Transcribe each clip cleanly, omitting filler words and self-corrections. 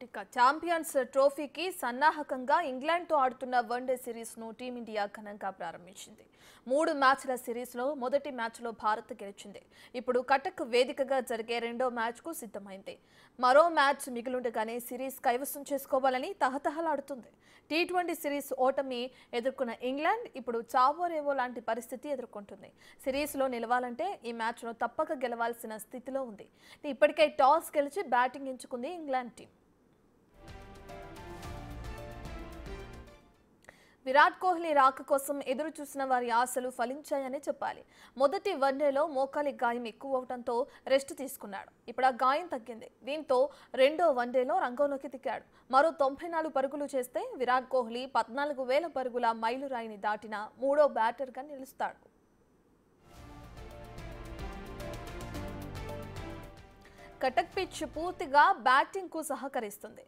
ఇక ఛాంపియన్స్ ట్రోఫీకి సన్నాహకంగా ఇంగ్లాండ్తో ఆడుతున్న వన్డే సిరీస్ను టీమిండియా ఘనంగా ప్రారంభించింది. 3 మ్యాచ్ల సిరీస్లో మొదటి మ్యాచ్లో భారత్ గెలిచింది. ఇప్పుడు కటక్ వేదికగా జరిగే రెండో మ్యాచ్కు సిద్ధమైంది. మరో మ్యాచ్ మిగిలుండగానే సిరీస్ కైవసం చేసుకోవాలని తహతహలాడుతుంది. టీ20 సిరీస్ ఓటమి ఎదుర్కొన్న ఇంగ్లాండ్ ఇప్పుడు చావోరేవో లాంటి పరిస్థితి ఎదుర్కొంటుంది. సిరీస్లో నిలవాలంటే ఈ మ్యాచ్ను తప్పక గెలవాల్సిన స్థితిలో ఉంది. ఇప్పటికే టాస్ గెలిచి బ్యాటింగ్ ఎంచుకుంది ఇంగ్లాండ్ టీం. విరాట్ కోహ్లీ రాక కోసం ఎదురు చూసిన వారి ఆశలు ఫలించాయని చెప్పాలి. మొదటి వన్డేలో మోకాలి గాయం ఎక్కువ అవడంతో రెస్ట్ తీసుకున్నాడు. ఇప్పుడు ఆ గాయం తగ్గింది. దీంతో రెండో వన్డేలో రంగంలోకి దిగాడు. మరో 94 పరుగులు చేస్తే విరాట్ కోహ్లీ 14,000 పరుగుల మైలురాయిని దాటిన మూడో బ్యాటర్గా నిలుస్తాడు. కటక్ పిచ్ పూర్తిగా బ్యాటింగ్ కు సహకరిస్తుంది.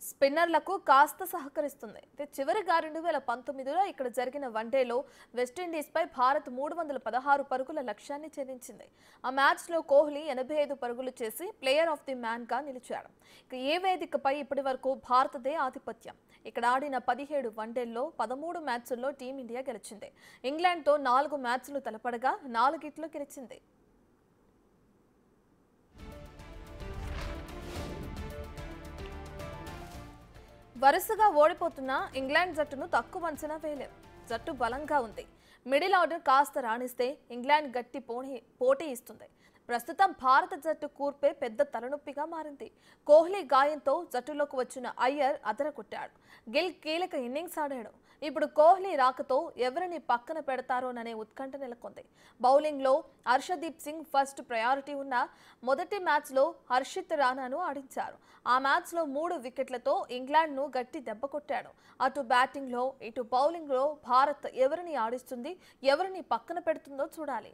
స్పిన్నర్లకు కాస్త సహకరిస్తుంది. చివరిగా 2019లో ఇక్కడ జరిగిన వన్డేలో వెస్టిండీస్పై భారత్ 316 పరుగుల లక్ష్యాన్ని ఛేదించింది. ఆ మ్యాచ్లో కోహ్లీ 85 పరుగులు చేసి ప్లేయర్ ఆఫ్ ది మ్యాన్గా నిలిచాడు. ఏ వేదికపై ఇప్పటి వరకు భారతదే ఆధిపత్యం. ఇక్కడ ఆడిన 17 వన్డేల్లో 13 మ్యాచ్ల్లో టీమిండియా గెలిచింది. ఇంగ్లాండ్తో 4 మ్యాచ్లు తలపడగా 4 గెలిచింది. వరుసగా ఓడిపోతున్న ఇంగ్లాండ్ జట్టును తక్కువ అంచనా వేయలేం. జట్టు బలంగా ఉంది. మిడిల్ ఆర్డర్ కాస్త రాణిస్తే ఇంగ్లాండ్ గట్టి పోటీ ఇస్తుంది. ప్రస్తుతం భారత జట్టు కూర్పే పెద్ద తలనొప్పిగా మారింది. కోహ్లీ గాయంతో జట్టులోకి వచ్చిన అయ్యర్ అదరగొట్టాడు. గిల్ కీలక ఇన్నింగ్స్ ఆడాడు. ఇప్పుడు కోహ్లీ రాకతో ఎవరిని పక్కన పెడతారోననే ఉత్కంఠ నెలకొంది. బౌలింగ్లో హర్షదీప్ సింగ్ ఫస్ట్ ప్రయారిటీ ఉన్న మొదటి మ్యాచ్లో హర్షిత్ రాణాను ఆడించారు. ఆ మ్యాచ్లో 3 వికెట్లతో ఇంగ్లాండ్ను గట్టి దెబ్బ కొట్టాడు. అటు బ్యాటింగ్లో ఇటు బౌలింగ్లో భారత్ ఎవరిని ఆడిస్తుంది, ఎవరిని పక్కన పెడుతుందో చూడాలి.